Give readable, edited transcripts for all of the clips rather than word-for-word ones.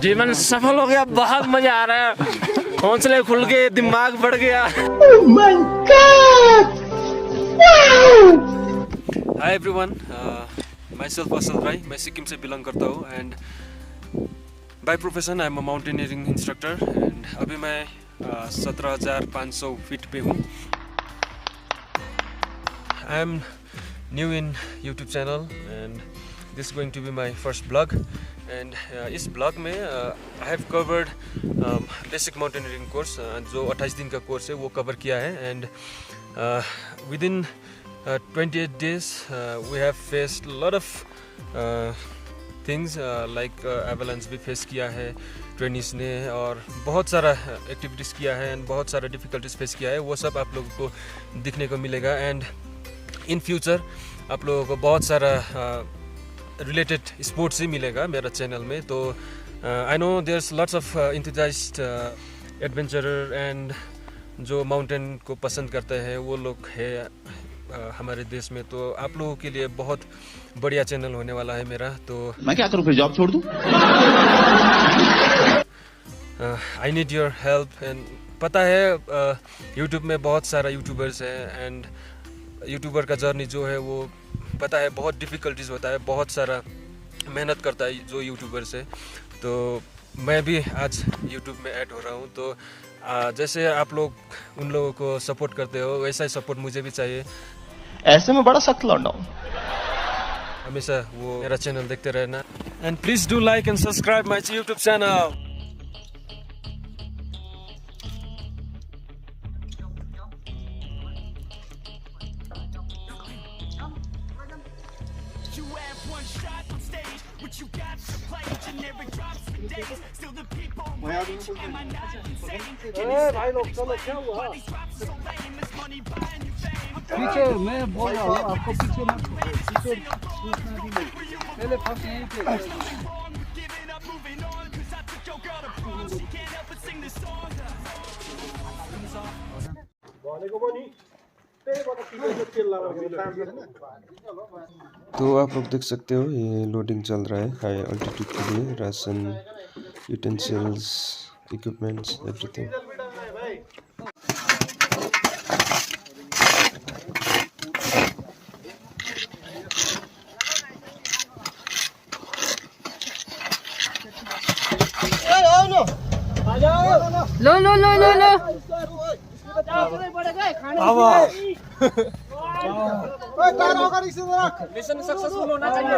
जीवन सफल हो गया, बहुत मजा आ रहा है, हौसले खुल गए, दिमाग बढ़ गया। हाय एवरीवन, माई सेल्फ असल राय, मैं सिक्किम से बिलोंग करता हूँ and by profession I am a mountaineering instructor and अभी मैं 17,500 फीट पे हूँ। I am new in YouTube channel and this going to be my first blog and इस ब्लॉग में I have covered basic mountaineering course जो 28 दिन का course है वो कवर किया है and with in 28 days we have faced a lot of things like Avalanche भी फेस किया है ट्रेनिस ने और बहुत सारा एक्टिविटीज़ किया है एंड बहुत सारा डिफ़िकल्टीज फेस किया है, वो सब आप लोगों को दिखने को मिलेगा एंड इन फ्यूचर आप लोगों को बहुत सारा रिलेटेड स्पोर्ट्स ही मिलेगा मेरा चैनल में। तो I know there's lots of enthusiast adventurer and जो माउंटेन को पसंद करते हैं वो लोग है हमारे देश में, तो आप लोगों के लिए बहुत बढ़िया चैनल होने वाला है मेरा। तो मैं क्या करूं, फिर जॉब छोड़ दूं? I need your help and पता है यूट्यूब में बहुत सारा यूट्यूबर्स है एंड यूट्यूबर का जर्नी जो है वो पता है बहुत डिफ़िकल्टीज होता है, बहुत सारा मेहनत करता है जो यूट्यूबर्स है। तो मैं भी आज यूट्यूब में ऐड हो रहा हूँ, तो जैसे आप लोग उन लोगों को सपोर्ट करते हो वैसा ही सपोर्ट मुझे भी चाहिए। ऐसे में बड़ा सख्त लौंडा हूं। हमेशा वो मेरा चैनल देखते रहना and please do like and subscribe my YouTube channel. भाई लोग चलो, क्या हुआ? पीछे मैं बोल रहा हूँ आपको, पीछे मत पीछे पूछना भी नहीं, पहले फर्स्ट यहीं पे तो आप लोग देख सकते हो ये लोडिंग चल रहा है हाई अल्टीट्यूड के लिए, राशन, यूटेंसिल्स, इक्विपमेंट्स, एवरीथिंग। लो लो लो लो लो मिशन सक्सेसफुल होना चाहिए।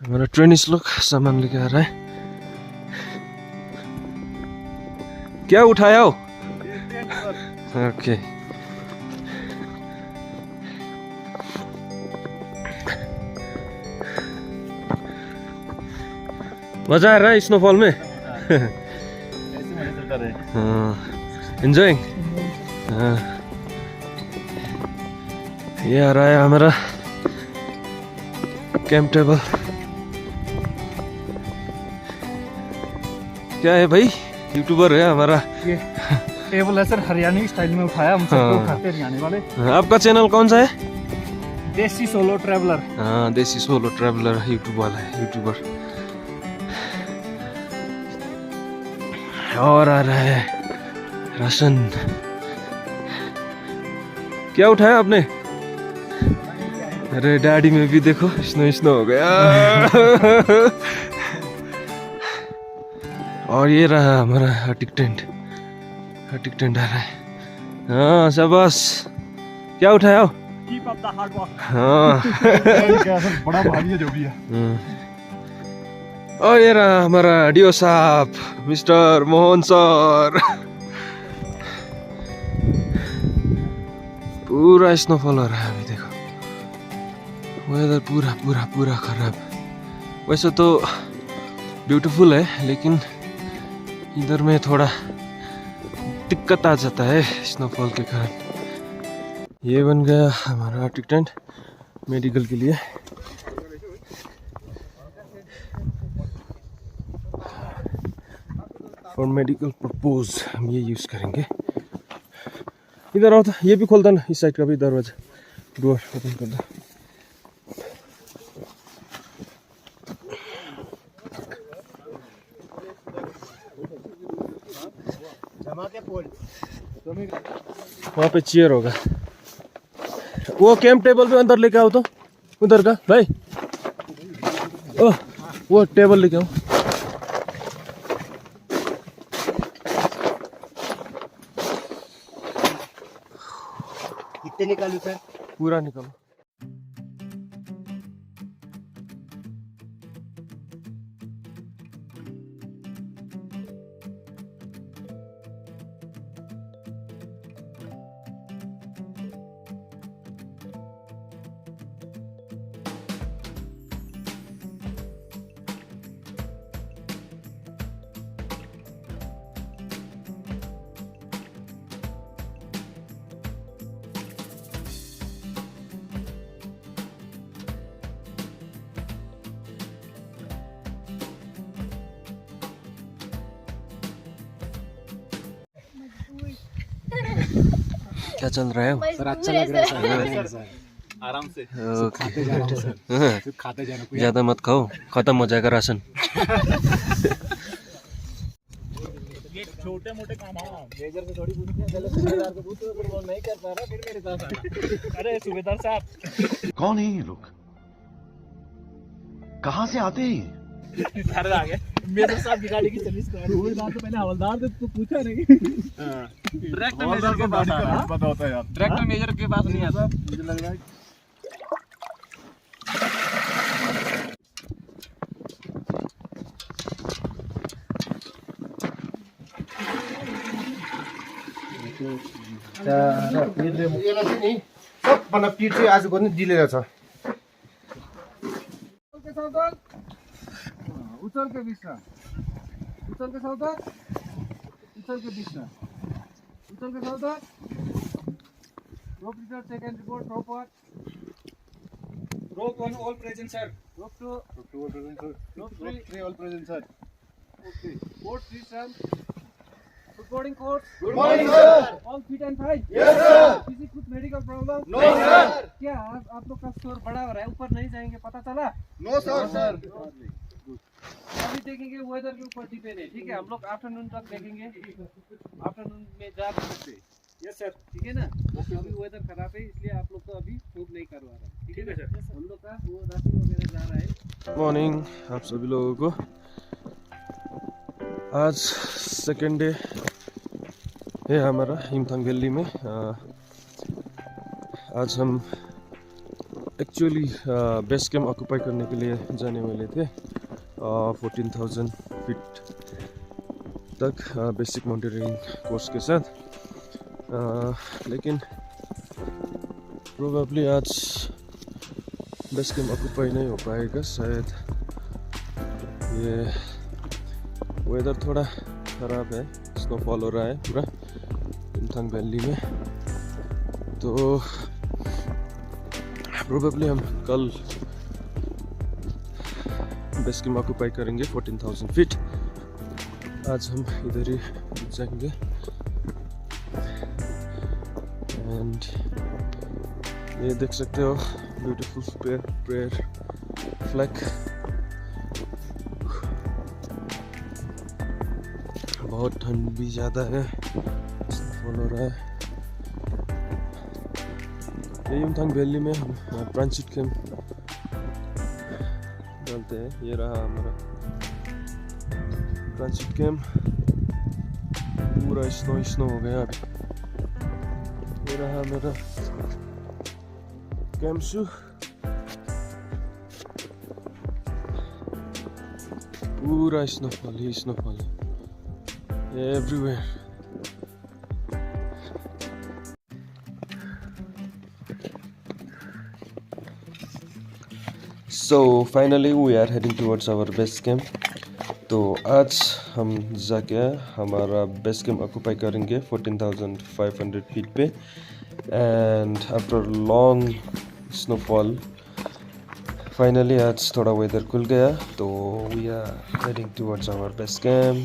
हमारा ट्रेनिस लोग सामान लेके आ रहा है। क्या उठाया हो? ओके मजा आ रहा है स्नोफॉल में। एंजॉयिंग। ये आ रहा है हमारा कैंप टेबल। क्या है भाई, यूट्यूबर है हमारा। ये टेबल है सर, हरियाणवी स्टाइल में उठाया हम सबको खाते हरियाणा वाले। आपका चैनल कौन सा है? देसी सोलो ट्रैवलर। हाँ, देसी सोलो ट्रैवलर यूट्यूब वाला है, यूट्यूबर। और आ रहा है राशन। क्या उठाया आपने? अरे डैडी में भी देखो स्नो स्नो हो गया। और ये रहा हमारा हटिक टेंट। हटिक टेंट आ रहा है। हाँ शाबाश। क्या उठाया? Keep up the hard work. हाँ बड़ा भारी है जो भी है। और ये रहा हमारा डियो साहब, मिस्टर मोहन सर। पूरा स्नोफॉल हो रहा है अभी देखो। वेदर पूरा पूरा पूरा खराब। वैसे तो ब्यूटीफुल है लेकिन इधर में थोड़ा दिक्कत आ जाता है स्नोफॉल के कारण। ये बन गया हमारा आर्टिक टेंट मेडिकल के लिए। फॉर मेडिकल पर्पज हम ये यूज करेंगे। इधर आओ तो, ये भी खोल दो ना, इस साइड का भी दरवाजा, डोर ओपन कर दो। वहाँ पे चेयर होगा। वो कैंप टेबल भी अंदर लेके आओ तो, उधर का भाई। ओह वो टेबल लेके आओ। कितने निकालूं सर? पूरा निकालो। क्या चल रहा है? सर अच्छा लग रहा है सर। आराम से खाते जाना सर, खाते जाना। ज्यादा मत खाओ, खत्म हो जाएगा राशन। ये छोटे मोटे काम हाँ मेजर से थोड़ी पूछते हैं, पहले सूबेदार को पूछो, अगर वो नहीं कर पा रहा फिर मेरे पास आना। अरे सूबेदार साहब कौन है ये लोग, कहाँ से आते हैं? सर आ गए। मेजर साहब की गाड़ी की सर्विस करा। सूबेदार तो पहले हवलदार से तो पूछा नहीं। डायरेक्ट मेजर के पास पता होता है यार, डायरेक्ट मेजर के पास नहीं आता। मुझे लग रहा है सब भन्दा पिर चाहिँ आजको पनि दिलेर छ। उचल के बिचमा, उचल के साउदर, उचल के बिचमा, उचल के साउदर। Rope report, second report, rope one, rope one all present sir, rope two all present sir, rope three all present sir. Okay, court three sir. Good morning, coach. Good morning, sir. All fit and fine? Yes, sir. किसी कुछ medical problem? No, sir. क्या आप लोग का score बड़ा हो रहा है, ऊपर नहीं जाएंगे, पता चला? No, sir, sir. अभी देखेंगे वेदर के ऊपर डिपेंड है, ठीक है? हम लोग आफ्टरनून तक देखेंगे, आफ्टरनून में जा सकते। यस सर, ठीक है ना? अभी वेदर खराब है इसलिए आप लोग को अभी मूव नहीं करवा रहा है, ठीक है ना सर? हम लोग का वो राशि वगैरह जा रहा है। मॉर्निंग आप सभी लोगों को। आज सेकेंड डे है हमारा हिमथांग वैली में। आज हम एक्चुअली बेस कैंप ऑक्यूपाई करने के लिए जाने वाले थे 14,000 फीट तक बेसिक माउंटेनियरिंग कोर्स के साथ। लेकिन प्रोबेबली आज बेस कैंप ऑक्यूपाई नहीं हो पाएगा शायद। ये वेदर थोड़ा ख़राब है, स्नोफॉल हो रहा है पूरा हिमथांग वैली में। तो प्रोबेबली हम कल बेस कैंप ऑक्यूपाई करेंगे 14,000 फीट। आज हम इधर ही जाएंगे। एंड ये देख सकते हो ब्यूटीफुल प्रेयर फ्लैग। बहुत ठंड भी ज़्यादा है, स्नोफॉल हो रहा है। ये हिमथांग वैली में हम ट्रांजिट कैंप डालते हैं। ये रहा हमारा ट्रांजिट कैंप, पूरा स्नो हो गया अभी। ये रहा मेरा कैंप शू, पूरा स्नोफॉल ही स्नोफॉल है everywhere। So finally we are heading towards our base camp. तो आज हम जाके हमारा बेस कैंप ऑक्यूपाई करेंगे 14,500 फीट पे and after long snowfall finally आज थोड़ा वेदर खुल गया तो we are heading towards our base camp.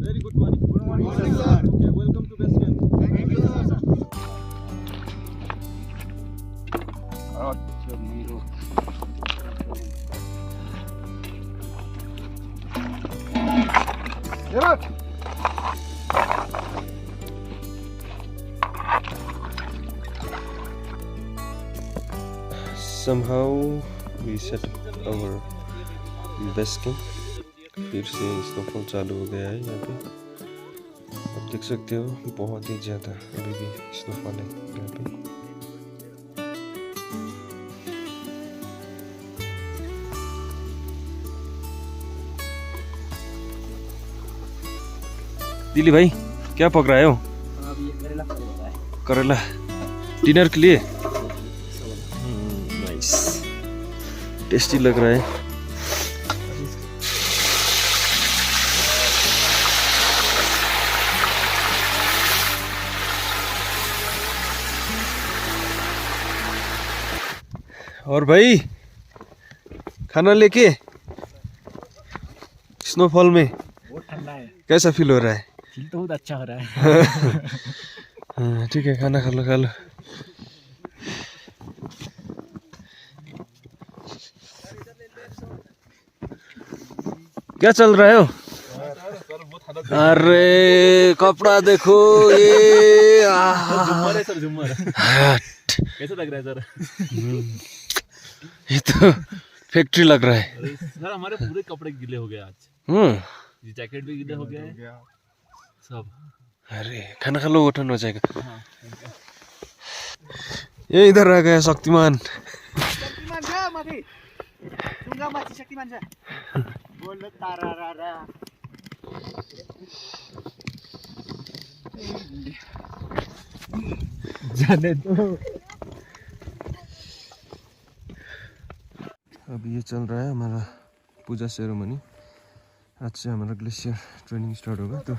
Very good morning. Good morning, sir. Okay, welcome to base camp. Thank you, sir. Somehow we set up our base camp. फिर से snowfall चालू हो गया है यहाँ पे. आप देख सकते हो बहुत ही ज़्यादा अभी भी स्नोफॉल है यहाँ पे. दिली भाई क्या पक रहा है हो? करेला डिनर के लिए. नाइस टेस्टी लग रहा है. और भाई खाना लेके स्नोफॉल में बहुत ठंडा है. कैसा फील हो रहा है? फील तो बहुत अच्छा हो रहा है. हाँ ठीक है खाना खा लो खा लो. क्या चल रहा है हो? अरे कपड़ा देखो ये. झुमर है सर, झुमर. कैसा लग रहा है सर? ये तो फैक्ट्री लग रहा है. सर हमारे पूरे कपड़े गीले हो गए आज. ये जैकेट भी गीला हो गया है सब. अरे खाना खा लो वो ठंड हो जाएगा. ये इधर आ गया शक्तिमान. शक्तिमान जा माथि ढुङ्गा माथि शक्तिमान जा बोल तारारा. जाने दो. अभी ये चल रहा है हमारा पूजा सेरेमनी. आज से हमारा ग्लेशियर ट्रेनिंग स्टार्ट होगा. तो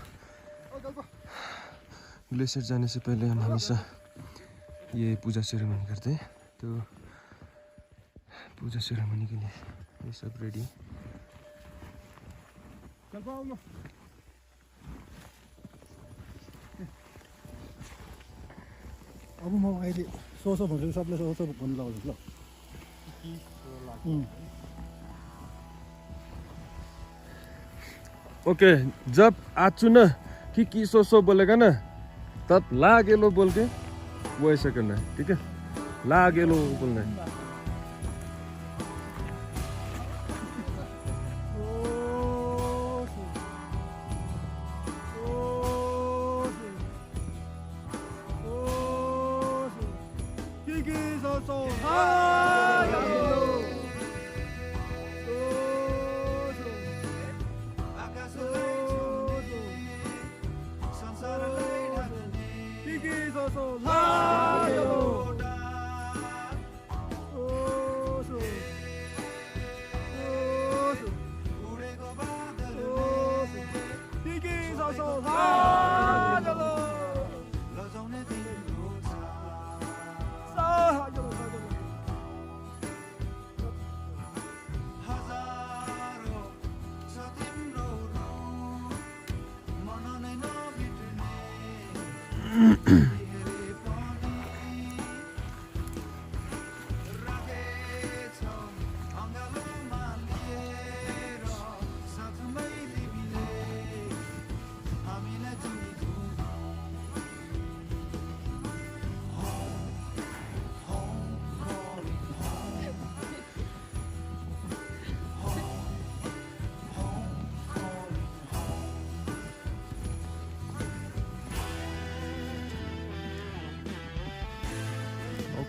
ग्लेशियर जाने से पहले हम हमेशा ये पूजा सेरेमनी करते हैं. तो पूजा सेरेमनी के लिए ये सब रेडी. अब म अहिले सोसो भन्छु सबले सोसो भन्नु लगाउँछु ल. ओके जब आचू ना कि सो बोलेगा ना तब लागेलो बोल के वो ऐसा करना है. ठीक है लागेलो बोलना है.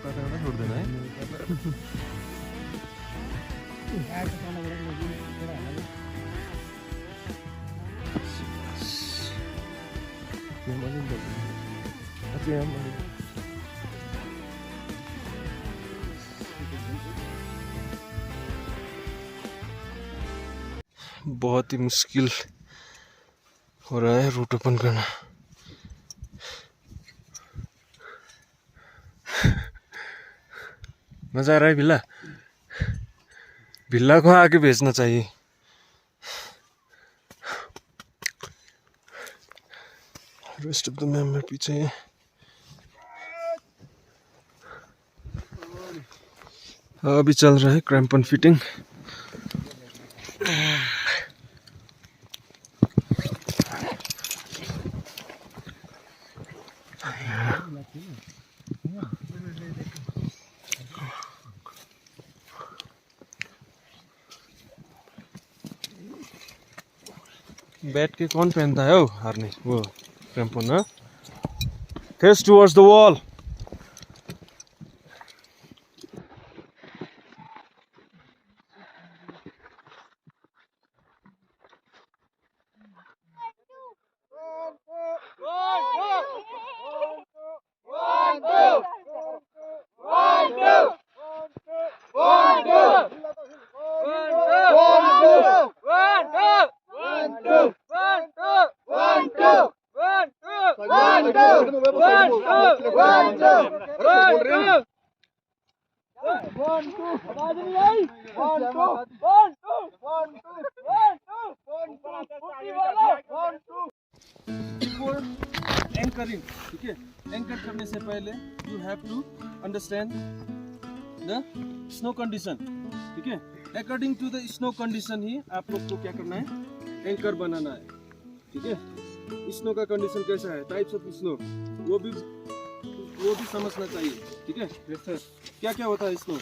कता छोड्दैन है बहुत ही मुश्किल हो रहा है रूट ओपन करना। मजा आ रहा है भिल्ला, भिल्ला को आगे भेजना चाहिए। रेस्ट ऑफ द मेंबर पीछे है। अभी चल रहा है क्रैम्पन फिटिंग। बैठ के कौन पहनता है हारने वो क्रैम्पन ना। Face towards the wall. Anchoring, ठीक है, एंकर करने से पहले you have to understand the snow condition, ठीक है। According to the snow condition ही आप लोग को क्या करना है, एंकर बनाना है, ठीक है। स्नो का कंडीशन कैसा है, टाइप्स ऑफ स्नो, वो भी समझना चाहिए, ठीक है। क्या क्या होता है snow,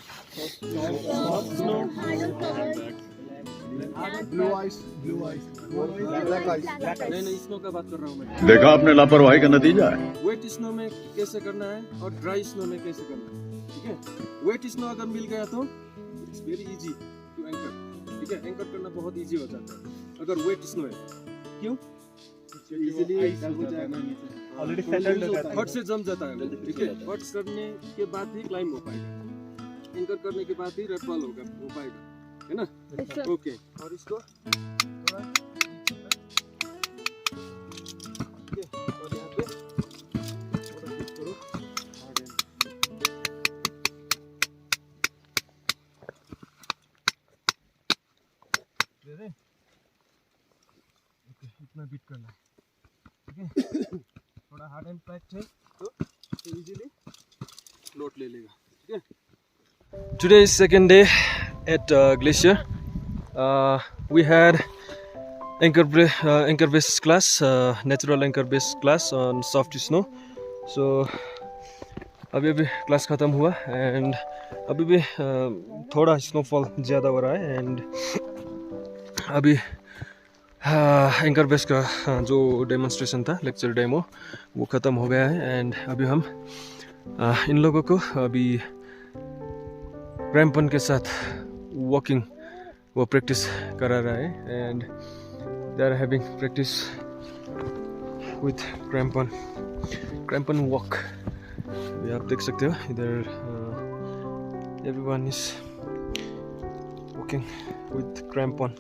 blue eyes, black ice. नहीं स्नो का बात कर रहा हूँ मैं। देखा आपने लापरवाही का नतीजा है। वेट स्नो में कैसे करना है और ड्राई स्नो में कैसे करना है, ठीक है। वेट स्नो अगर मिल गया तो it's very easy to anchor, ठीक है। एंकर करना बहुत इजी हो जाता है अगर वेट स्नो है। क्यों? इजीली ऑलरेडी सेटल्ड हो जाता है, फट से जम जाता है, ठीक है। फट करने के बाद ही क्लाइंब हो पाएगा, एंकर करने के बाद ही रेडफॉल हो पाएगा, है ना। ओके, और इसको थोड़ा और यहाँ पे थोड़ा कुछ करो, दे दे। ओके, इतना बीट करना है, ठीक है। थोड़ा हार्ड एंड पैक्ड है तो इजीली लोड ले लेगा, ठीक है। Today is second day at Glacier. We had anchor based class, natural anchor based class on soft snow. So अभी क्लास ख़त्म हुआ एंड अभी भी थोड़ा स्नोफॉल ज़्यादा हो रहा है एंड अभी एंकर बेस का जो डेमोन्स्ट्रेशन था, लेक्चर डेमो, वो ख़त्म हो गया है एंड अभी हम इन लोगों को अभी क्रैम्पन के साथ वॉकिंग वो प्रैक्टिस करा रहा है and they are having practice with crampon walk. ये आप देख सकते हो इधर everyone is walking with crampon.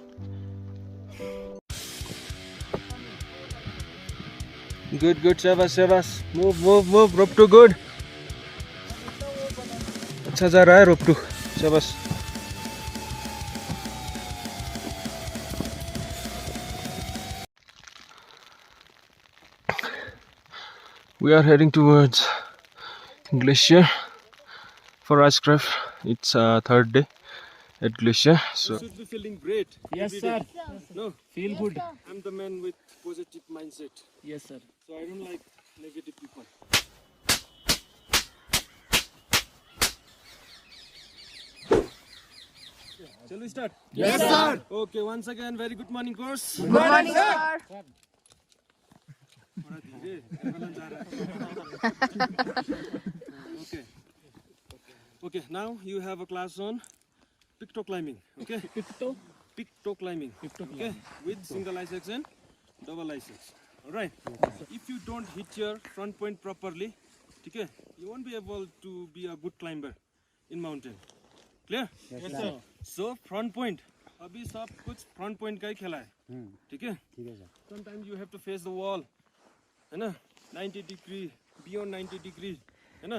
Good, शाबाश, मूव, रोप टू, गुड, अच्छा जा रहा है रोप टू, शाबाश। We are heading towards Glacier for icecraft. It's third day at Glacier. So You should be feeling great. Yes, every sir. day. No, Feel good. I'm the man with positive mindset, Yes, sir. so I don't like negative people. Shall we start? Yes, sir. Okay, once again, very good morning, course. Good morning, sir. थोड़ा धीरे, ambulance आ रहा है। Okay. Okay, now you have a class on picto climbing. Okay, picto climbing. Okay, with single ice and double ice. All right. If you don't hit your front point properly, okay, you won't be able to be a good climber in mountain. Clear? Yes, sir. So front point. अभी सब कुछ front point का ही खेला है. ठीक है? Sometimes you have to face the wall. है ना? 90 degree, beyond 90 degree. है ना?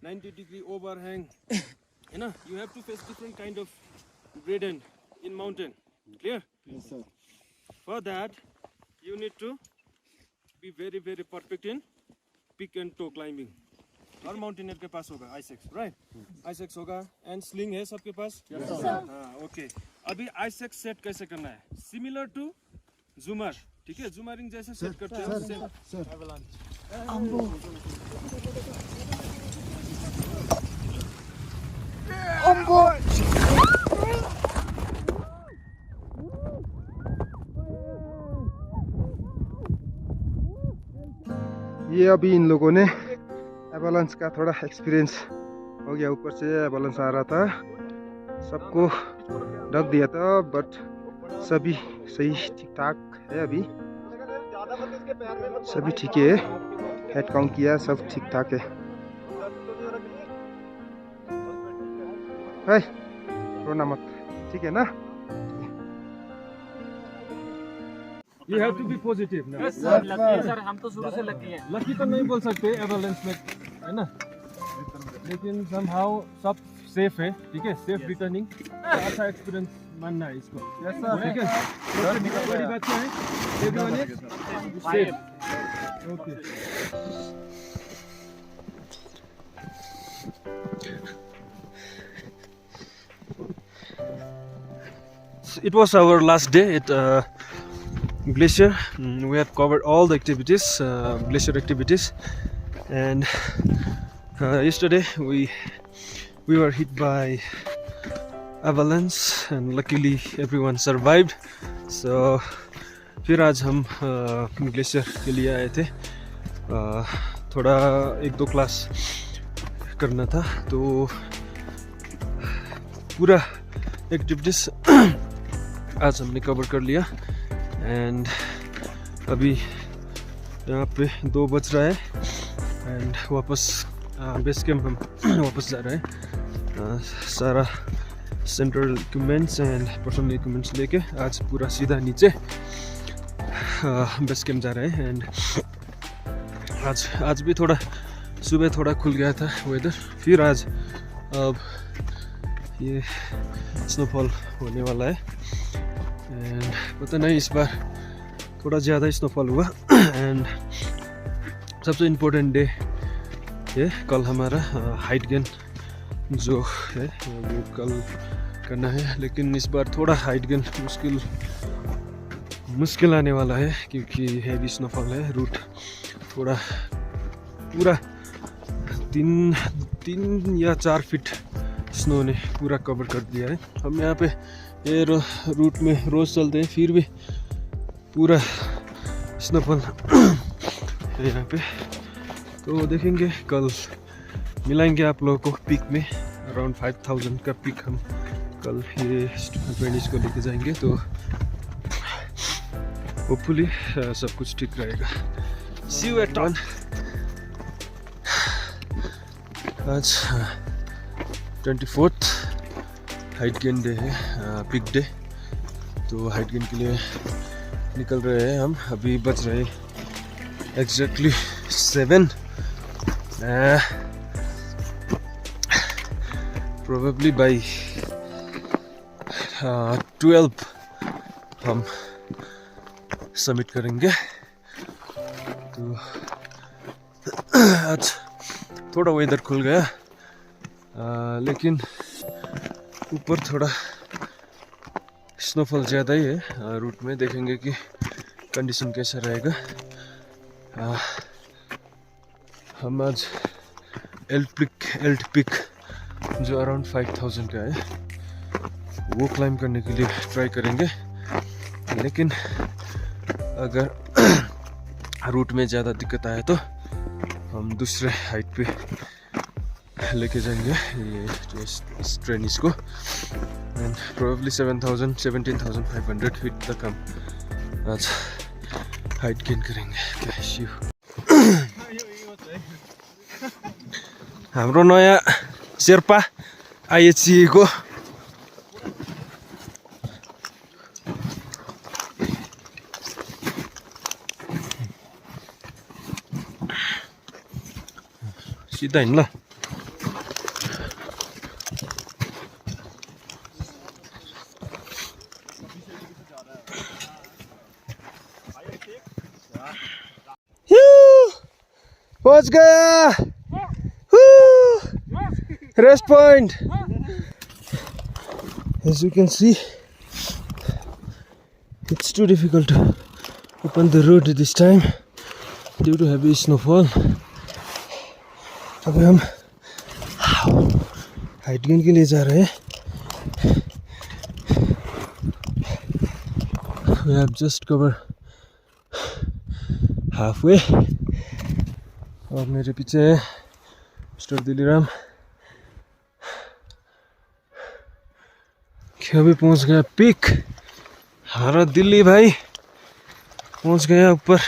90 degree overhang. है ना? You have to face different kind of gradient in mountain. Clear? Yes, sir. For that, you need to be very, very perfect in pick and toe climbing. और mountaineer के पास होगा आइसेक्स, right? आइसेक्स होगा and sling है सबके पास? Yes sir. हाँ, okay. अभी ice axe set कैसे करना है? सिमिलर टू जूमर, ठीक है? जूमरिंग जैसे सेट करते हैं सर. ये अभी इन लोगों ने एवलांच का थोड़ा एक्सपीरियंस हो गया. ऊपर से एवलांच आ रहा था, सबको ढक दिया था, बट सभी सही ठीक ठाक है. अभी सभी ठीक है, हेड काउंट किया, सब ठीक ठाक है. रोना मत, ठीक है ना? You have to be positive now. Yes, sir. Lucky sir, हम तो शुरू से लकी हैं. लकी तो नहीं बोल सकते एवलांच में, है ना? लेकिन somehow सब सेफ है, ठीक है? सेफ रिटर्निंग, अच्छा एक्सपीरियंस मानना है इसको. यस सर, ठीक है? बड़ी बात क्या है? Everyone is safe. Okay. It was our last day at Glacier. We have covered all the activities, glacier activities, and yesterday we were hit by avalanche, and luckily everyone survived. So फिर आज हम glacier के लिए आए थे. थोड़ा 1-2 class करना था, तो पूरा एक्टिविटीज आज हमने कवर कर लिया. एंड अभी यहाँ पे 2 बज रहा है एंड वापस बेस कैंप हम वापस जा रहे हैं. सारा central equipments and personal equipments लेके आज पूरा सीधा नीचे बेस कैंप जा रहे हैं. एंड आज भी थोड़ा सुबह थोड़ा खुल गया था वेदर. फिर आज अब ये स्नोफॉल होने वाला है एंड पता नहीं इस बार थोड़ा ज़्यादा स्नोफॉल हुआ. एंड सबसे इम्पोर्टेंट डे ये कल हमारा हाइट गेन जो है वो कल करना है. लेकिन इस बार थोड़ा हाइट गेन मुश्किल आने वाला है क्योंकि हैवी स्नोफॉल है. रूट थोड़ा पूरा 3 या 4 फीट स्नो ने पूरा कवर कर दिया है. हम यहाँ पे ये रूट में रोज़ चलते हैं, फिर भी पूरा स्नोफॉल है यहाँ पे. तो देखेंगे कल मिलाएंगे आप लोगों को पिक में. अराउंड 5000 का पिक हम कल ये 20 को लेके जाएंगे. तो होपफुली सब कुछ ठीक रहेगा. सी यू एट टॉप. आज 24th हाइट गेन डे है, पिक डे. तो हाइट गेन के लिए निकल रहे हैं हम. अभी बज रहे एग्जैक्टली 7. प्रोबेबली बाई 12 हम सबमिट करेंगे. तो आज थोड़ा वेदर खुल गया, लेकिन ऊपर थोड़ा स्नोफॉल ज़्यादा ही है. रूट में देखेंगे कि कंडीशन कैसा रहेगा. हम आज एल्ट पिक जो अराउंड 5000 का है वो क्लाइंब करने के लिए ट्राई करेंगे. लेकिन अगर रूट में ज़्यादा दिक्कत आए तो हम दूसरे हाइट पे लेके जाएंगे ये इस ट्रेनिस को एंड प्रोबेबली 17,500 फीट तक हम आज हाइट गेन करेंगे। क्या शिव हाम्रो नयाँ शेर्पा आइएचसी को सीधा हिँड्न ल। पहुंच गया rest point. As you can see, it's too difficult to open the road this time due to heavy snowfall. अभी हम हाइट गेन के लिए जा रहे हैं। We have just covered halfway. और मेरे पीछे है मिस्टर दिलीराम कि अभी पहुंच गया पीक। हमारा दिल्ली भाई पहुंच गया ऊपर।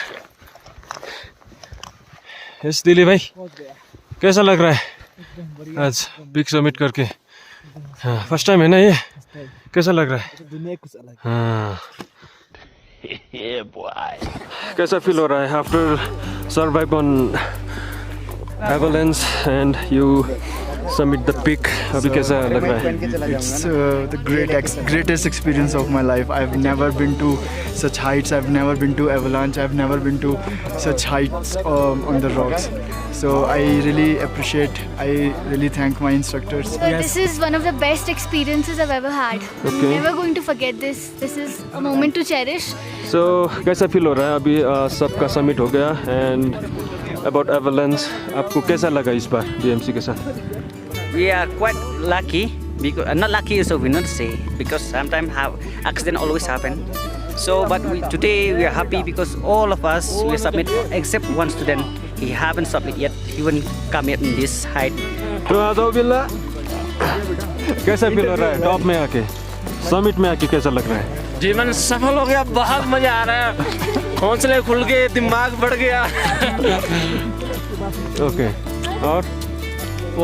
यस दिल्ली भाई कैसा लग रहा है आज पीक समिट करके? हाँ फर्स्ट टाइम है ना ये? कैसा लग रहा है? हाँ कैसा फील हो रहा है after survive on Avalanche and you summit the peak? अभी कैसा लग रहा है? It's the greatest experience of my life. I've never been to such heights. I've never been to Avalanche. I've never been to such heights on the rocks. So I really appreciate. I really thank my instructors. This is one of the best experiences I've ever had. Okay. Never going to forget this. This is a moment to cherish. So कैसा feel हो रहा है अभी? सबका summit हो गया and about avalanche आपको कैसा लगा इस बार BMC के साथ? We are quite lucky because not lucky so we not say because sometimes have accident always happen. So but today we are happy because all of us we submit except one student. He haven't submit yet. He won't come yet in this height. तो आ जाओ बिल्ला। कैसा feel हो रहा है top में आके? Summit में आके कैसा लग रहा है? जीवन सफल हो गया, बहुत मजा आ रहा है, हौसले खुल गए, दिमाग बढ़ गया। ओके और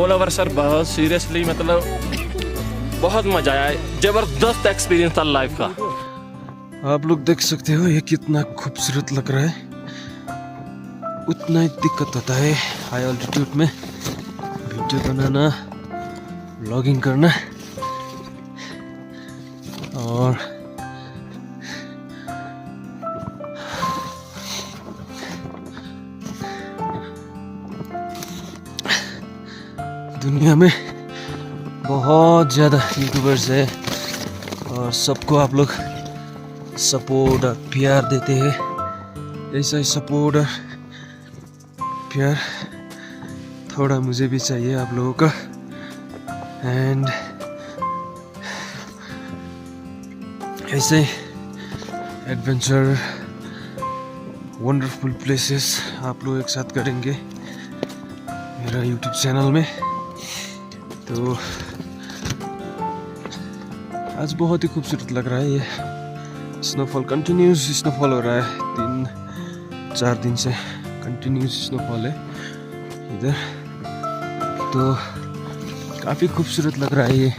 ऑल ओवर सर बहुत सीरियसली मतलब बहुत मजा आया, जबरदस्त एक्सपीरियंस था लाइफ का। आप लोग देख सकते हो ये कितना खूबसूरत लग रहा है। उतना ही दिक्कत होता है हाई ऑल्टीट्यूड में वीडियो बनाना, व्लॉगिंग करना और दुनिया में बहुत ज़्यादा यूट्यूबर्स है और सबको आप लोग सपोर्ट और प्यार देते हैं। ऐसा ही सपोर्ट और प्यार थोड़ा मुझे भी चाहिए आप लोगों का। एंड ऐसे एडवेंचर वंडरफुल प्लेसेस आप लोग एक साथ करेंगे मेरा यूट्यूब चैनल में। तो आज बहुत ही खूबसूरत लग रहा है। ये स्नोफॉल कंटिन्यूस स्नोफॉल हो रहा है, 3-4 दिन से कंटिन्यूस स्नोफॉल है इधर। तो काफ़ी खूबसूरत लग रहा है ये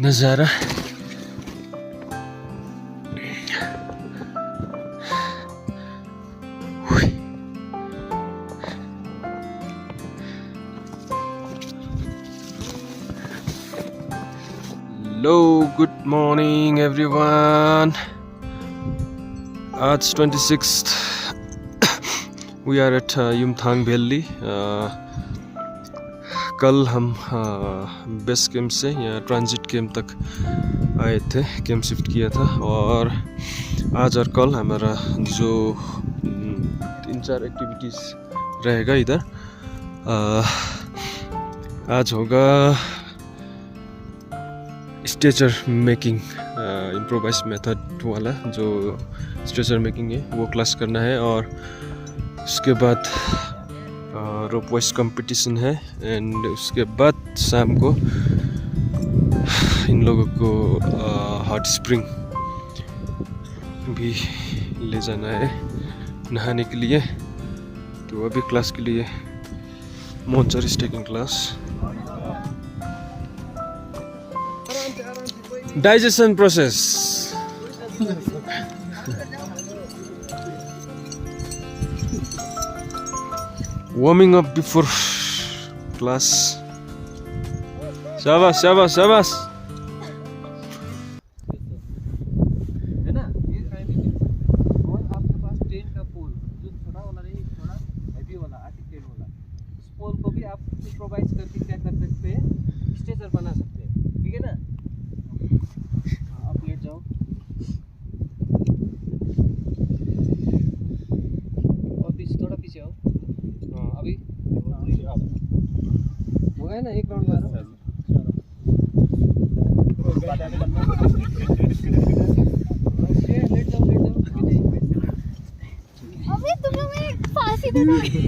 नज़ारा। Hello, good morning everyone. It's 26th. We are at Yumthang Valley. कल हम बेस कैंप से या ट्रांजिट कैंप तक आए थे, कैंप शिफ्ट किया था। और आज और कल हमारा जो 3-4 एक्टिविटीज़ रहेगा इधर। आज होगा स्ट्रेचर मेकिंग, इम्प्रोवाइज्ड मेथड वाला जो स्ट्रेचर मेकिंग है वो क्लास करना है। और उसके बाद रोप वॉइस कंपटीशन है एंड उसके बाद शाम को इन लोगों को हॉट स्प्रिंग भी ले जाना है नहाने के लिए। तो अभी क्लास के लिए मोन्चर is taking class. Digestion process. Warming up before class. शाबाश शाबाश शाबाश। है ना, ये और आपके पास ट्रेन का पोल जो छोटा वाला नहीं, थोड़ा हैवी वाला आर्टिक ट्रेन वाला, उस पोल को भी आप इम्प्रोवाइज करके क्या कर सकते हैं, स्टेजर बना सकते हैं। ठीक है ना, आप लेट जाओ और पीछे थोड़ा पीछे आओ। हाँ अभी हो गया ना, एक राउंड मारो। लेट जाओ अभी तुम लोग मेरे फांसी दे दोगे।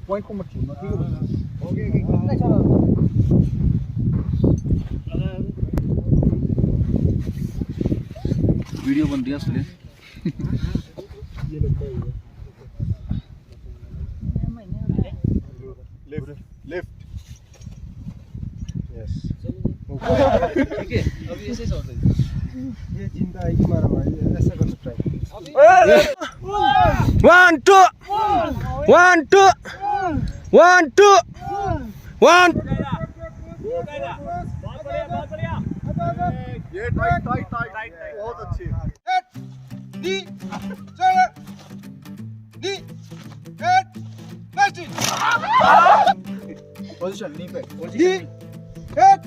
पॉइंट को मत छूना, ठीक है? ओके कितना चलो वीडियो बन रही है इसलिए। Left yes. ठीक है, अभी ऐसे छोड़ दे। ये चिंता है कि हमारा भाई ऐसा कर सकता है। 1 2 1 2 1 2 1। ये टाइट टाइट टाइट बहुत अच्छी। नी चल नी हेड मैचिंग पोजीशन नी पे नी हेड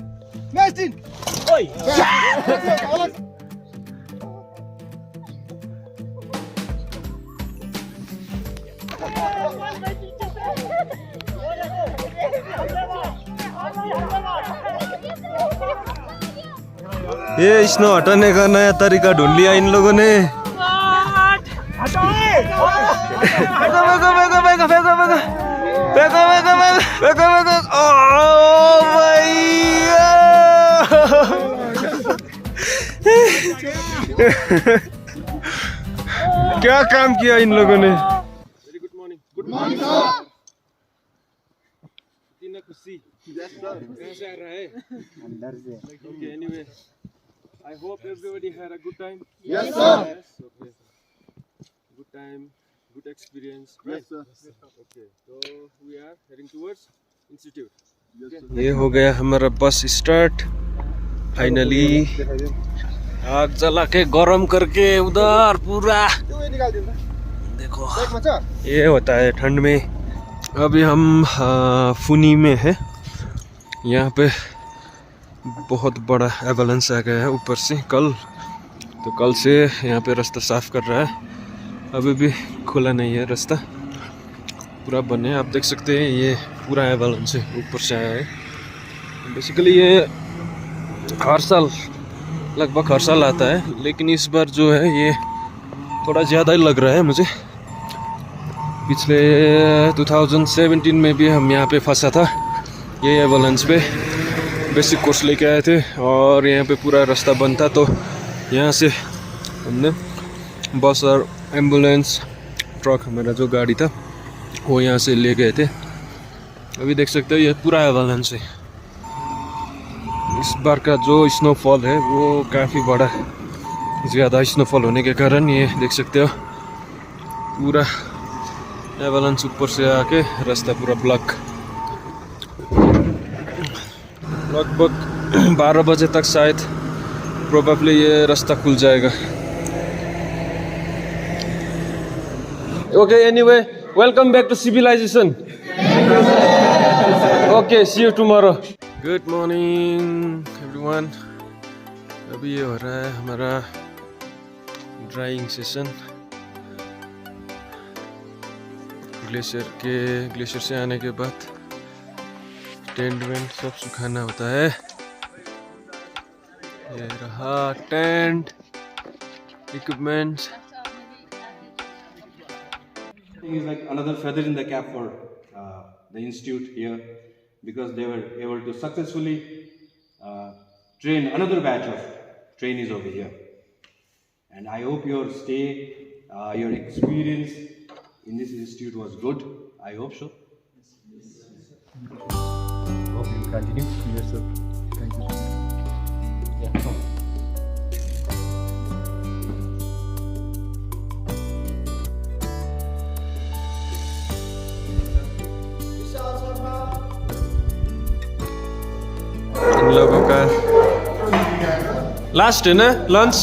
मैचिंग। ओए ये स्नो हटाने का नया तरीका ढूंढ लिया इन लोगों ने। क्या काम किया इन लोगों ने। Very good morning. Good morning sir. इतना खुशी कहाँ से आ रहा है? अंदर से। Okay anyway I hope everybody had a good time. Yes sir. Yes, okay. Good time, good experience. Right? Yes sir. Okay, so we are heading towards institute. Yes sir. ये हो गया हमारा बस स्टार्ट फाइनली। आग जला के गरम करके उधर पूरा देखो ये होता है ठंड में। अभी हम फुनी में है। यहाँ पे बहुत बड़ा एवलांच आ गया है ऊपर से कल, तो कल से यहाँ पे रास्ता साफ कर रहा है। अभी भी खुला नहीं है रास्ता, पूरा बंद है। आप देख सकते हैं ये पूरा एवलांच है ऊपर से आया है। बेसिकली ये हर साल लगभग हर साल आता है, लेकिन इस बार जो है ये थोड़ा ज़्यादा ही लग रहा है मुझे। पिछले 2017 में भी हम यहाँ पे फंसा था ये एवलांच पे। बेसिक कोर्स लेके आए थे और यहाँ पे पूरा रास्ता बंद था, तो यहाँ से हमने बस और एम्बुलेंस ट्रक हमारा जो गाड़ी था वो यहाँ से ले गए थे। अभी देख सकते हो ये पूरा एवलांच है। इस बार का जो स्नोफॉल है वो काफ़ी बड़ा है, ज़्यादा स्नोफॉल होने के कारण ये देख सकते हो पूरा एवलांच ऊपर से आके रास्ता पूरा ब्लॉक। लगभग 12 बजे तक शायद प्रोबेबली ये रास्ता खुल जाएगा। Okay anyway welcome back to civilization. Okay see you tomorrow. Good morning everyone. अभी ये हो रहा है हमारा ड्राइंग सेशन। ग्लेशियर से आने के बाद टेंट वेंट सब सुखाना होता है। ये रहा tent, equipments, Is like another feather in the cap for the institute here, because they were able to successfully train another batch of trainees over here. And I hope your stay, your experience in this institute was good. I hope so. Hope you continue. Yes, sir. Thank you. Yeah. इन लोगों का last है ना lunch